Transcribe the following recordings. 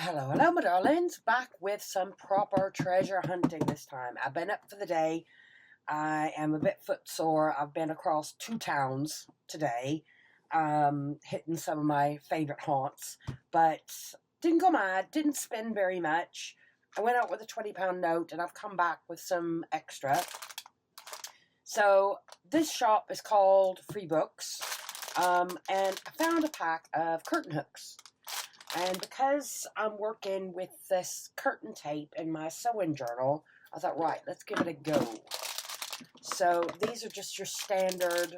Hello, hello, my darlings. Back with some proper treasure hunting this time. I've been up for the day. I am a bit footsore. I've been across 2 towns today, hitting some of my favorite haunts, but didn't go mad, didn't spend very much. I went out with a £20 note and I've come back with some extra. So this shop is called Free Books, and I found a pack of curtain hooks. And because I'm working with this curtain tape in my sewing journal, I thought, right, let's give it a go. So these are just your standard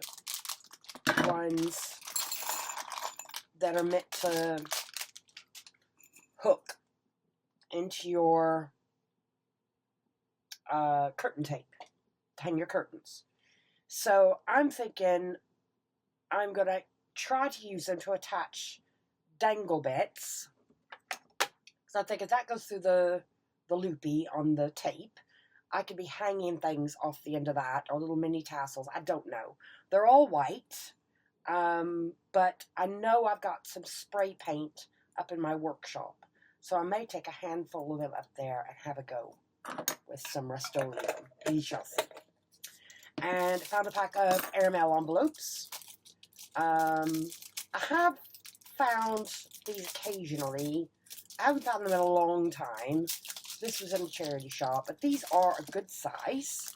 ones that are meant to hook into your curtain tape to hang your curtains. So I'm thinking I'm going to try to use them to attach dangle bits. So I think if that goes through the loopy on the tape, I could be hanging things off the end of that, or little mini tassels. I don't know. They're all white, but I know I've got some spray paint up in my workshop, so I may take a handful of them up there and have a go with some Rust-Oleum. We shall see. And I found a pack of airmail envelopes. I have found these occasionally. I haven't found them in a long time. This was in a charity shop, but these are a good size.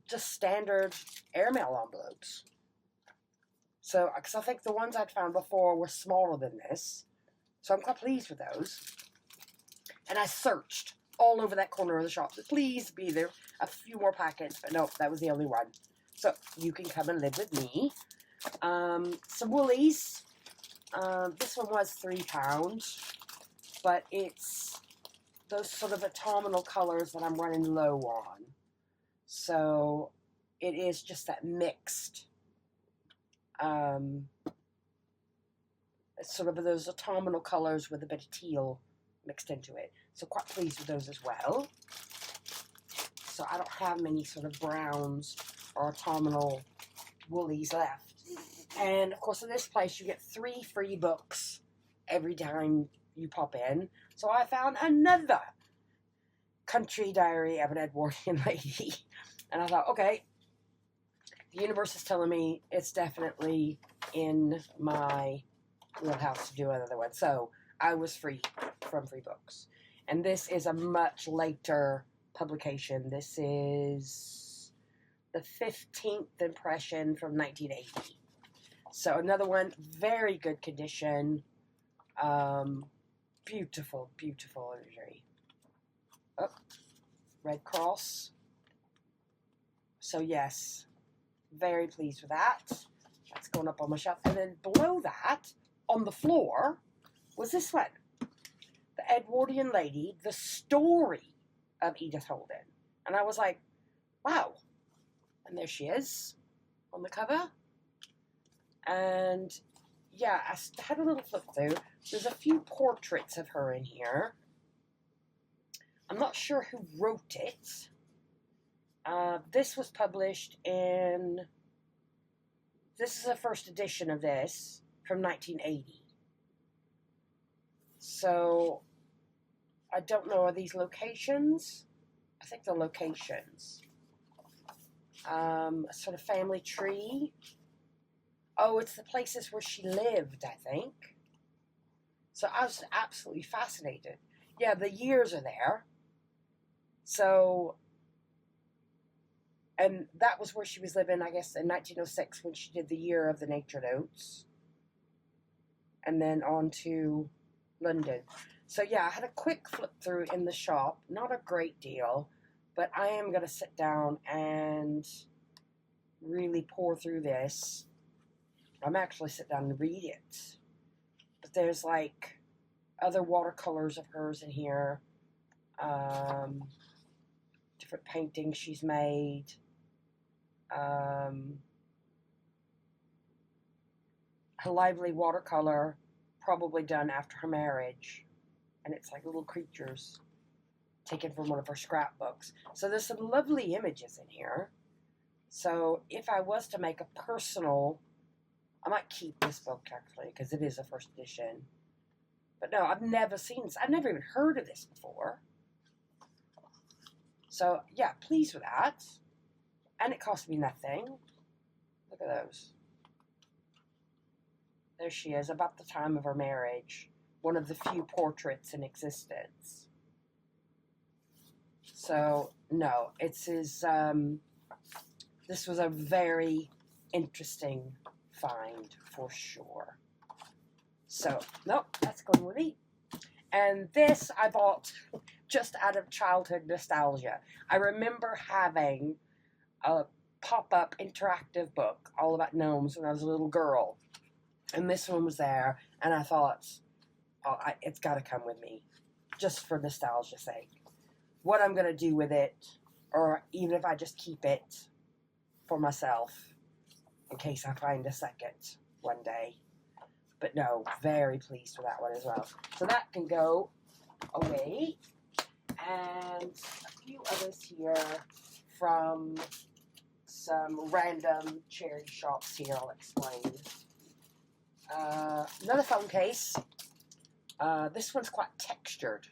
Just standard airmail envelopes. So, because I think the ones I'd found before were smaller than this. So I'm quite pleased with those. And I searched all over that corner of the shop. So please be there. A few more packets, but nope, that was the only one. So you can come and live with me. Some woolies. This one was £3, but it's those sort of autumnal colors that I'm running low on. So it is just that mixed, it's sort of those autumnal colors with a bit of teal mixed into it. So quite pleased with those as well. So I don't have many sort of browns or autumnal woolies left. And, of course, in this place, you get 3 free books every time you pop in. So I found another Country Diary of an Edwardian Lady. And I thought, okay, the universe is telling me it's definitely in my wheelhouse to do another one. So I was free from Free Books. And this is a much later publication. This is the 15th impression from 1980. So another one, very good condition. Beautiful, beautiful imagery. Oh, Red Cross. So yes, very pleased with that. That's going up on my shelf. And then below that, on the floor, was this one. The Edwardian Lady, the story of Edith Holden. And I was like, wow. And there she is on the cover. And yeah, I had a little flip through. There's a few portraits of her in here. I'm not sure who wrote it. This was published in... This is the first edition of this from 1980. So, I don't know, are these locations? I think they're locations. A sort of family tree. Oh, it's the places where she lived, I think. So I was absolutely fascinated. Yeah, the years are there. So, and that was where she was living, I guess, in 1906 when she did the Year of the Nature Notes. And then on to London. So yeah, I had a quick flip through in the shop. Not a great deal, but I am going to sit down and really pour through this. I'm actually sit down and read it. But there's like other watercolors of hers in here. Different paintings she's made. Her lively watercolor, probably done after her marriage. And it's like little creatures taken from one of her scrapbooks. So there's some lovely images in here. So if I was to make a personal... I might keep this book, actually, because it is a first edition. But no, I've never seen this. I've never even heard of this before. So, yeah, pleased with that. And it cost me nothing. Look at those. There she is, about the time of her marriage. One of the few portraits in existence. So, no, this was a very interesting find for sure. So, nope, that's going with me. And this I bought just out of childhood nostalgia. I remember having a pop-up interactive book all about gnomes when I was a little girl. And this one was there, and I thought, oh, it's got to come with me, just for nostalgia's sake. What I'm going to do with it, or even if I just keep it for myself, in case I find a second one day. But no, very pleased with that one as well. So that can go away. And a few others here from some random charity shops here, I'll explain. Another phone case. This one's quite textured.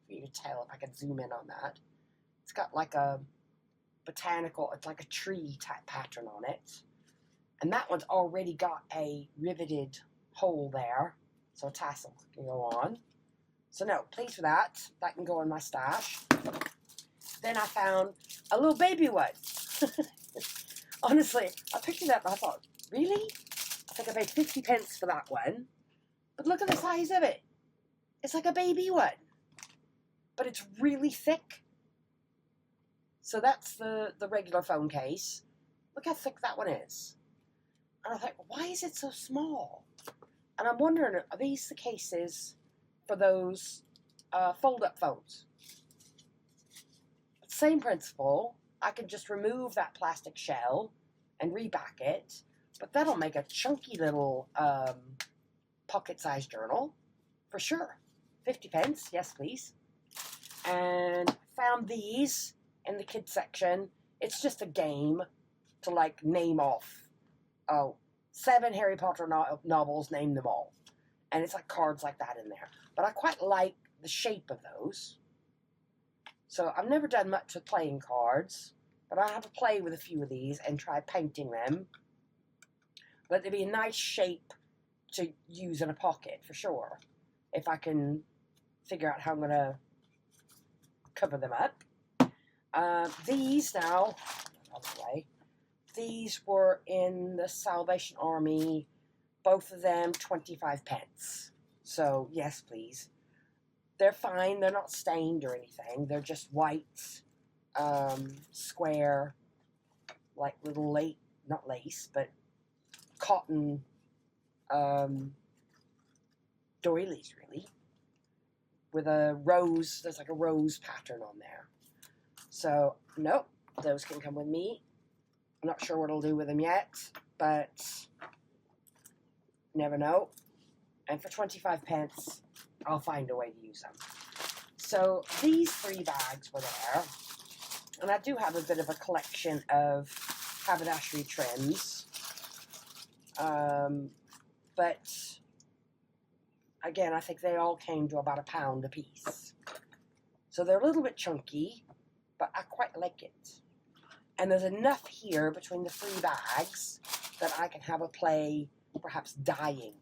For you to tell if I can zoom in on that. It's got like a botanical, it's like a tree type pattern on it. And that one's already got a riveted hole there, so a tassel can go on. So no, pleased with that. That can go in my stash. Then I found a little baby one. Honestly, I picked it up and I thought, really? I think I paid 50 pence for that one. But look at the size of it. It's like a baby one. But it's really thick. So that's the regular phone case. Look how thick that one is. And I thought, why is it so small? And I'm wondering, are these the cases for those fold-up phones? Same principle. I could just remove that plastic shell and reback it. But that'll make a chunky little pocket-sized journal. For sure. 50 pence. Yes, please. And found these in the kids section. It's just a game to, like, name off. 7 Harry Potter novels, name them all. And it's like cards like that in there. But I quite like the shape of those. So I've never done much with playing cards. But I have to play with a few of these and try painting them. But they'd be a nice shape to use in a pocket, for sure. If I can figure out how I'm going to cover them up. These now, out of the way. These were in the Salvation Army, both of them 25 pence. So, yes, please. They're fine. They're not stained or anything. They're just white, square, like little not lace, but cotton doilies, really. With a rose, there's like a rose pattern on there. So, nope, those can come with me. I'm not sure what I'll do with them yet, but never know. And for 25 pence, I'll find a way to use them. So these 3 bags were there. And I do have a bit of a collection of haberdashery trims. But again, I think they all came to about £1 a piece. So they're a little bit chunky, but I quite like it. And there's enough here between the 3 bags that I can have a play, perhaps dyeing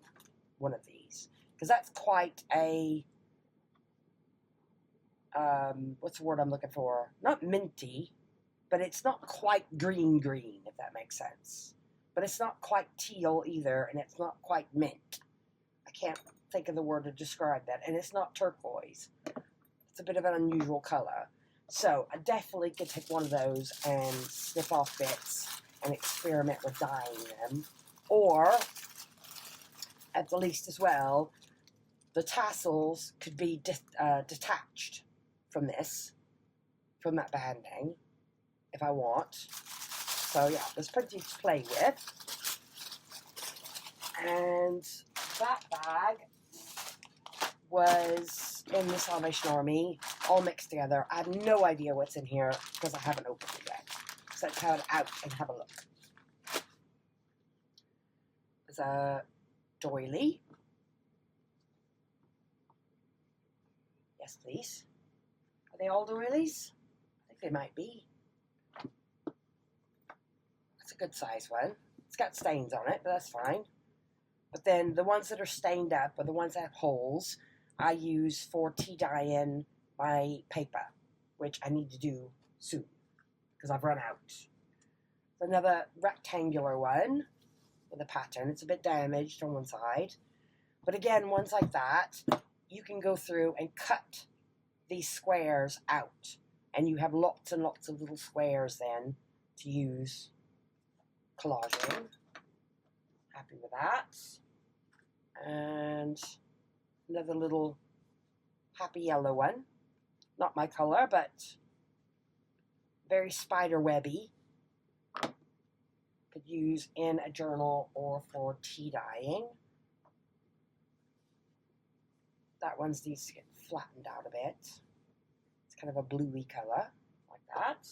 one of these. Because that's quite a, what's the word I'm looking for? Not minty, but it's not quite green, if that makes sense. But it's not quite teal either, and it's not quite mint. I can't think of the word to describe that. And it's not turquoise. It's a bit of an unusual color. So I definitely could take one of those and snip off bits and experiment with dyeing them. Or, at the least as well, the tassels could be detached from this, from that banding, if I want. So yeah, there's plenty to play with. And that bag was in the Salvation Army, all mixed together. I have no idea what's in here because I haven't opened it yet. So let's have it out and have a look. There's a doily. Yes, please. Are they all doilies? I think they might be. That's a good size one. It's got stains on it, but that's fine. But then the ones that are stained up, or the ones that have holes, I use for tea dyeing my paper, which I need to do soon, because I've run out. Another rectangular one with a pattern. It's a bit damaged on one side. But again, ones like that, you can go through and cut these squares out. And you have lots and lots of little squares then to use collaging. Happy with that. And another little happy yellow one. Not my color, but very spider webby. Could use in a journal or for tea dyeing. That one needs to get flattened out a bit. It's kind of a bluey color, like that.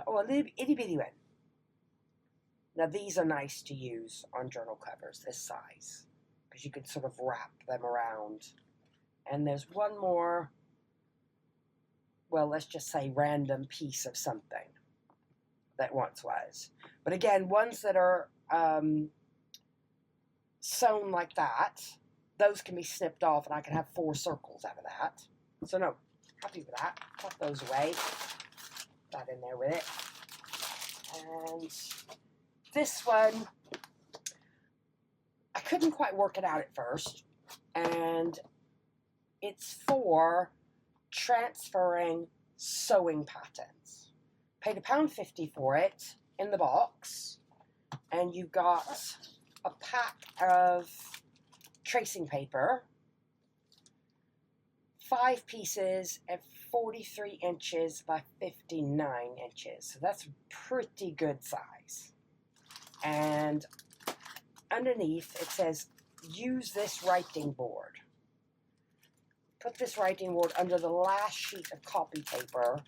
Oh, a little itty bitty one. Now these are nice to use on journal covers, this size, because you can sort of wrap them around. And there's one more, well, let's just say random piece of something that once was. But again, ones that are sewn like that, those can be snipped off and I can have 4 circles out of that. So no, happy with that. Put those away. Put that in there with it. And this one, I couldn't quite work it out at first. And it's for transferring sewing patterns. Paid £1.50 for it in the box, and you got a pack of tracing paper, 5 pieces at 43 inches by 59 inches. So that's a pretty good size. And underneath it says, use this writing board. Put this writing board under the last sheet of copy paper,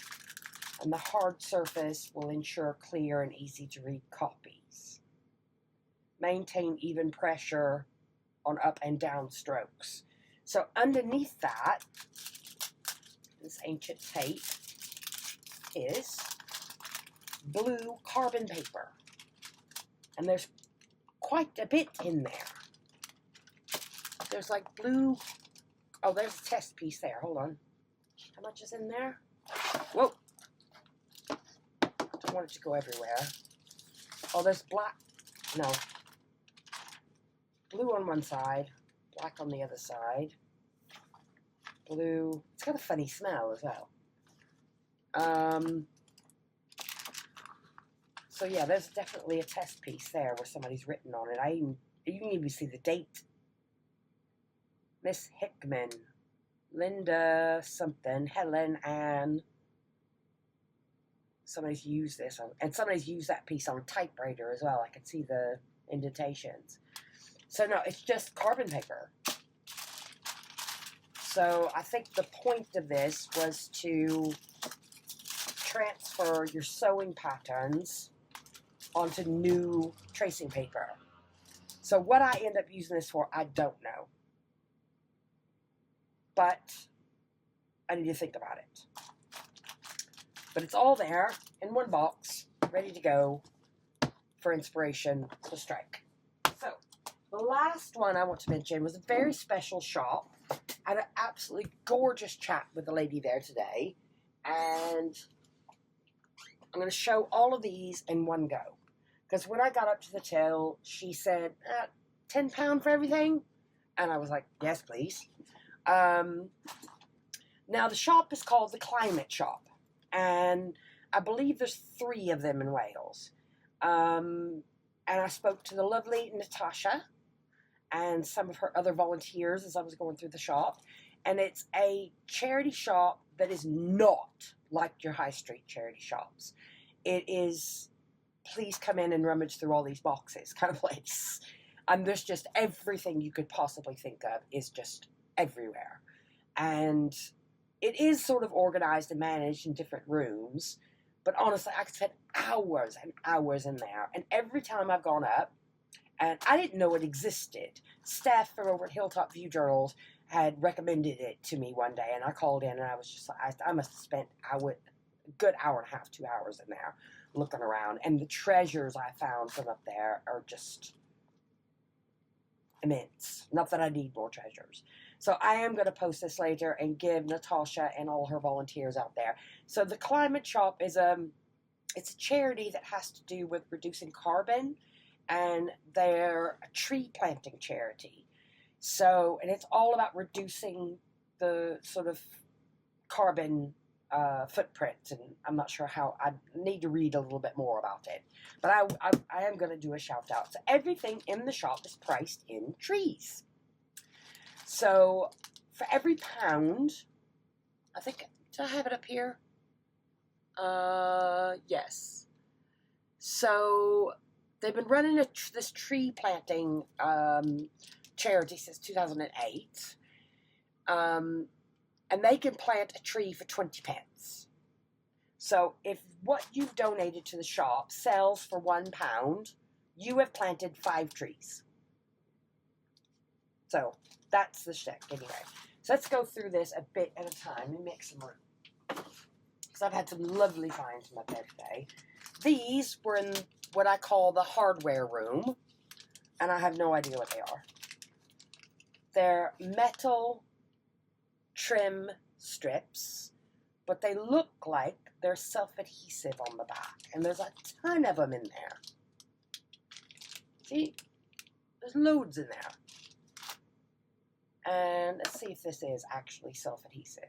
and the hard surface will ensure clear and easy to read copies. Maintain even pressure on up and down strokes. So underneath that, this ancient tape is blue carbon paper. And there's quite a bit in there. There's like blue, oh, there's a test piece there, hold on. How much is in there? Whoa. Don't want it to go everywhere. Oh, there's black, no. Blue on one side, black on the other side. Blue, it's got a funny smell as well. So yeah, there's definitely a test piece there where somebody's written on it. You can even see the date. Miss Hickman, Linda something, Helen, Ann. Somebody's used this on, and somebody's used that piece on a typewriter as well. I can see the indentations. So no, it's just carbon paper. So I think the point of this was to transfer your sewing patterns onto new tracing paper. So what I end up using this for, I don't know. But I need to think about it. But it's all there in one box, ready to go for inspiration to strike. So the last one I want to mention was a very special shop. I had an absolutely gorgeous chat with the lady there today. And I'm going to show all of these in one go. Because when I got up to the till, she said, £10 for everything? And I was like, yes, please. Now, the shop is called the Climate Shop. And I believe there's 3 of them in Wales. And I spoke to the lovely Natasha and some of her other volunteers as I was going through the shop. And it's a charity shop that is not like your high street charity shops. It is, please come in and rummage through all these boxes kind of place. And there's just everything you could possibly think of is just everywhere. And it is sort of organized and managed in different rooms. But honestly, I could spend hours and hours in there. And every time I've gone up, and I didn't know it existed, staff from over at Hilltop View Journals had recommended it to me one day, and I called in, and I was just like, I must have spent a good hour and a half, 2 hours in there looking around, and the treasures I found from up there are just immense. Not that I need more treasures. So I am going to post this later and give Natasha and all her volunteers out there. So the Climate Shop is it's a charity that has to do with reducing carbon, and they're a tree planting charity. So, and it's all about reducing the sort of carbon footprint, and I'm not sure how. I need to read a little bit more about it, but I am going to do a shout out. So everything in the shop is priced in trees. So for every pound, I think, did I have it up here? Yes. So they've been running this tree planting charity since 2008. And they can plant a tree for 20 pence. So if what you've donated to the shop sells for £1, you have planted 5 trees. So that's the shtick anyway. So let's go through this a bit at a time and make some room. Because I've had some lovely finds from up there today. These were in what I call the hardware room, and I have no idea what they are. They're metal trim strips, but they look like they're self-adhesive on the back, and there's a ton of them in there. See? There's loads in there. And let's see if this is actually self-adhesive.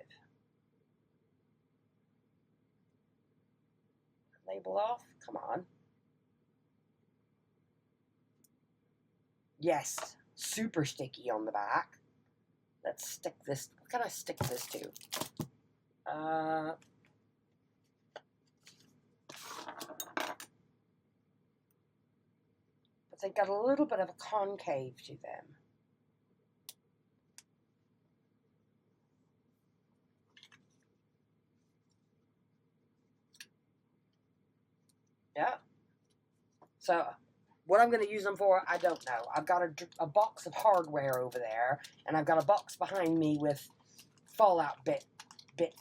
Label off. Come on. Yes, super sticky on the back. Let's stick this. What can I stick this to? But they got a little bit of a concave to them. Yeah. So what I'm going to use them for, I don't know. I've got a box of hardware over there, and I've got a box behind me with fallout bits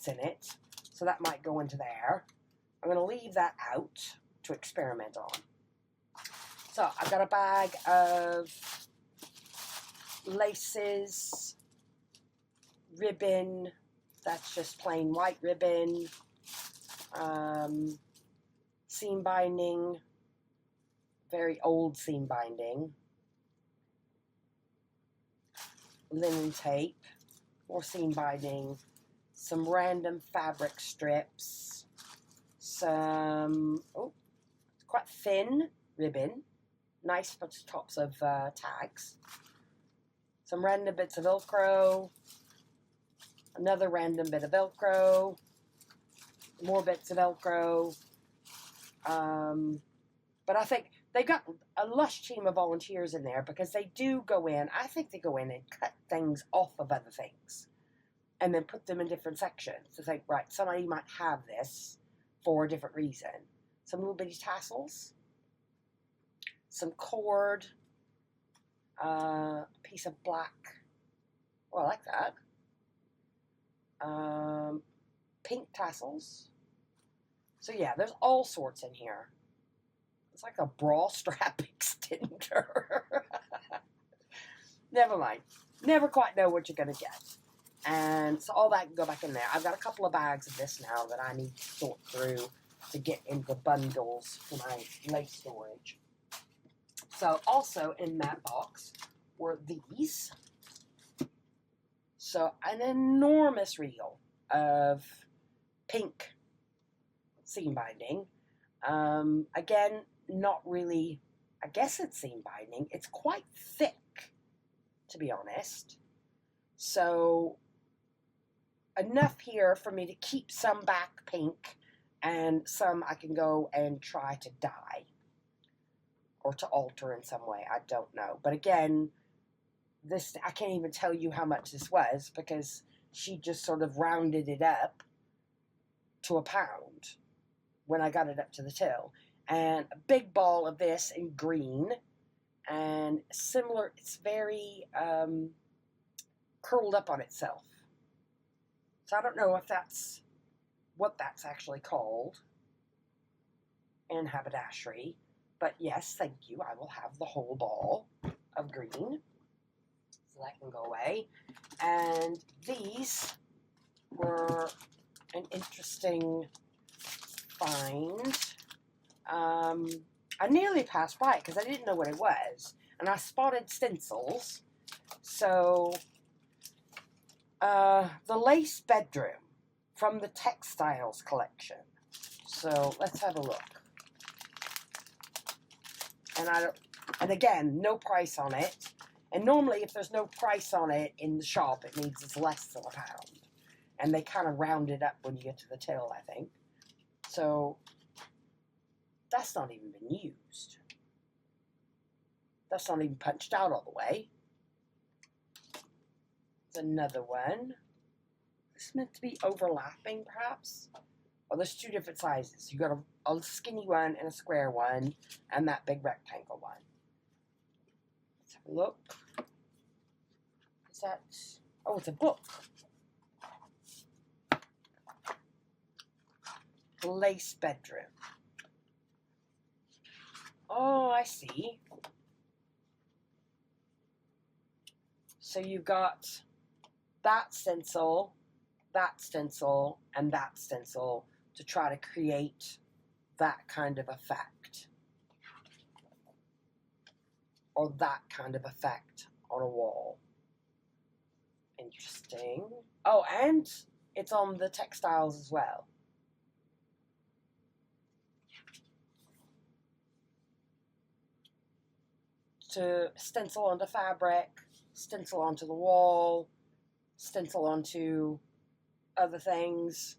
in it. So that might go into there. I'm going to leave that out to experiment on. So I've got a bag of laces, ribbon. That's just plain white ribbon. Seam binding, very old seam binding, linen tape, more seam binding, some random fabric strips, some, quite thin ribbon, nice tops of tags, some random bits of Velcro, another random bit of Velcro, more bits of Velcro. But I think they got a lush team of volunteers in there, because they do go in, I think they go in and cut things off of other things and then put them in different sections to think, right, somebody might have this for a different reason. Some little bitty tassels, some cord, a piece of black, oh, I like that, pink tassels. So yeah, there's all sorts in here. It's like a bra strap extender. Never mind. Never quite know what you're going to get. And so all that can go back in there. I've got a couple of bags of this now that I need to sort through to get into bundles for my lace storage. So also in that box were these. So an enormous reel of pink seam binding. Again, not really, I guess it's seam binding. It's quite thick, to be honest. So enough here for me to keep some back pink, and some I can go and try to dye or to alter in some way. I don't know. But again, this, I can't even tell you how much this was, because she just sort of rounded it up to £1 when I got it up to the till. And a big ball of this in green, and similar, it's very curled up on itself. So I don't know if that's what that's actually called in haberdashery. But yes, thank you. I will have the whole ball of green. So that can go away. And these were an interesting find. I nearly passed by it because I didn't know what it was. And I spotted stencils. So, the lace bedroom from the textiles collection. So let's have a look. And again, no price on it. And normally if there's no price on it in the shop, it means it's less than £1. And they kind of round it up when you get to the till, I think. So that's not even been used. That's not even punched out all the way. It's another one. This is meant to be overlapping, perhaps. Oh, there's two different sizes. You got a skinny one and a square one, and that big rectangle one. Let's have a look. Is that? Oh, it's a book. The lace bedroom. Oh, I see. So you've got that stencil, and that stencil to try to create that kind of effect. Or that kind of effect on a wall. Interesting. Oh, and it's on the textiles as well. To stencil onto fabric, stencil onto the wall, stencil onto other things.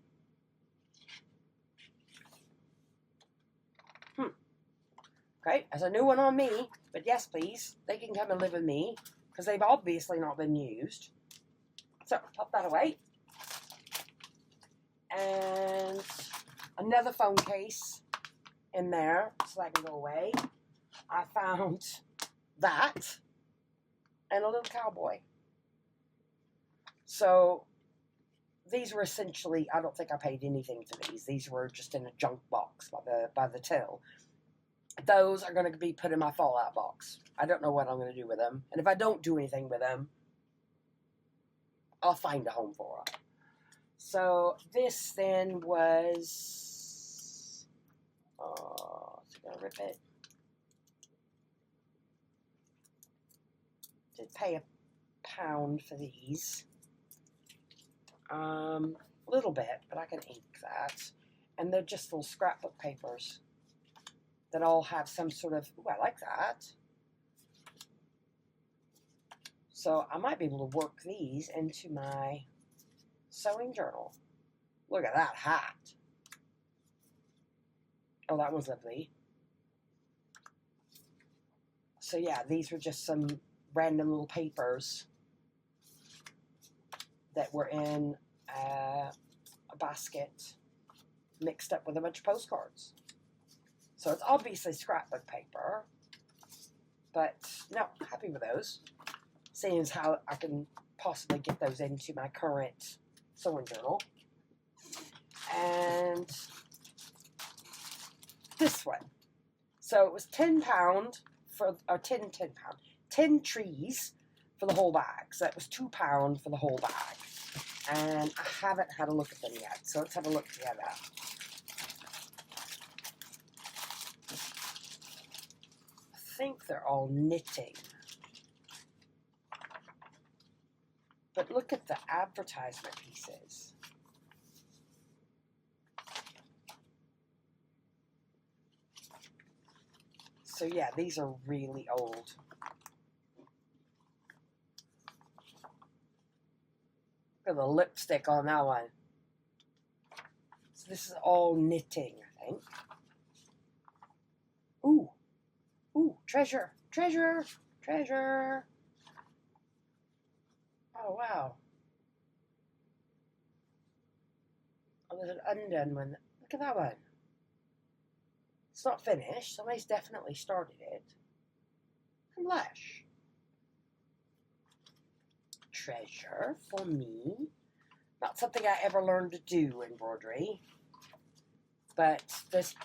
Okay, as a new one on me, but yes, please, they can come and live with me because they've obviously not been used. So, pop that away. And another phone case in there so that can go away. I found that and a little cowboy. So these were essentially, I don't think I paid anything for these. These were just in a junk box by the till. Those are going to be put in my fallout box. I don't know what I'm going to do with them. And if I don't do anything with them, I'll find a home for them. So this then was, oh, is it going to rip it? Did pay £1 for these. A little bit, but I can ink that. And they're just little scrapbook papers that all have some sort of, ooh, I like that. So I might be able to work these into my sewing journal. Look at that hat. Oh, that one's lovely. So yeah, these were just some random little papers that were in a basket mixed up with a bunch of postcards. So it's obviously scrapbook paper, but no, happy with those. Seeing as how I can possibly get those into my current sewing journal. And this one. So it was £10 for, or 10 trees for the whole bag. So that was £2 for the whole bag. And I haven't had a look at them yet, so let's have a look together. I think they're all knitting. But look at the advertisement pieces. So yeah, these are really old. Look at the lipstick on that one. So this is all knitting, I think. Ooh. Ooh, treasure, treasure, treasure. Oh, wow. Oh, there's an undone one. Look at that one. It's not finished. Somebody's definitely started it. And lush. treasure for me. Not something I ever learned to do, embroidery. But there's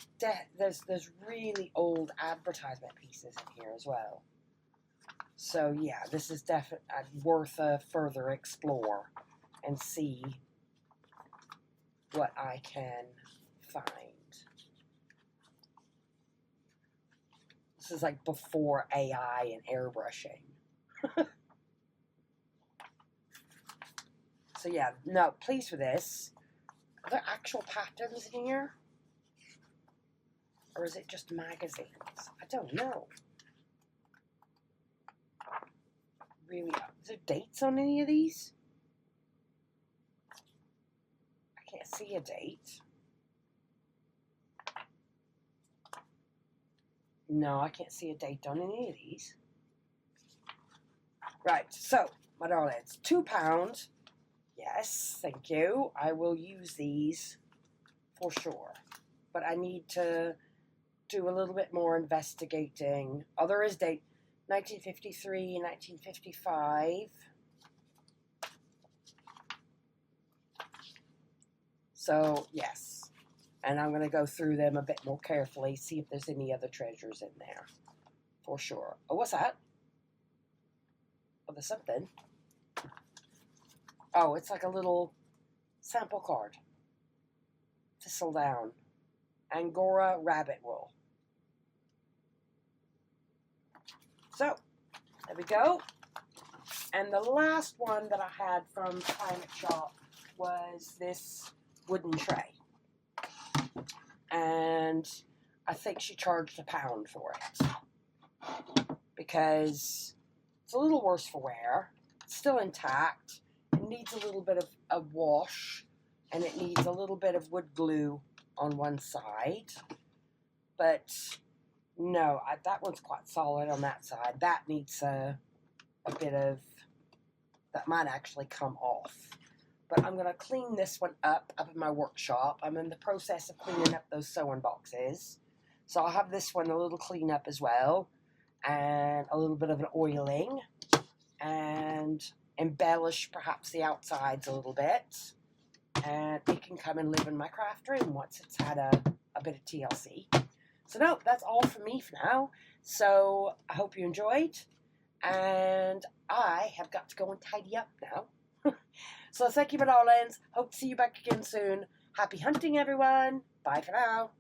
really old advertisement pieces in here as well. So yeah, this is definitely worth a further explore and see what I can find. This is like before AI and airbrushing. So yeah, no, pleased with this. Are there actual patterns in here? Or is it just magazines? I don't know. Really, is there dates on any of these? I can't see a date. No, I can't see a date on any of these. Right, so, my darlings, £2. Yes, thank you. I will use these for sure. But I need to do a little bit more investigating. Oh, there is date. 1953, 1955. So, yes. And I'm going to go through them a bit more carefully, see if there's any other treasures in there. For sure. Oh, what's that? Oh, there's something. Oh, it's like a little sample card. Thistle down. Angora rabbit wool. So, there we go. And the last one that I had from Climate Shop was this wooden tray. And I think she charged £1 for it. Because it's a little worse for wear. It's still intact. It needs a little bit of a wash. And it needs a little bit of wood glue on one side. But no, that one's quite solid on that side. That needs a bit of, that might actually come off. But I'm going to clean this one up in my workshop. I'm in the process of cleaning up those sewing boxes. So I'll have this one a little clean up as well. And a little bit of an oiling. And embellish perhaps the outsides a little bit. And it can come and live in my craft room once it's had a bit of TLC. So no, that's all for me for now. So I hope you enjoyed. And I have got to go and tidy up now. So thank you, my darlings. Hope to see you back again soon. Happy hunting, everyone. Bye for now.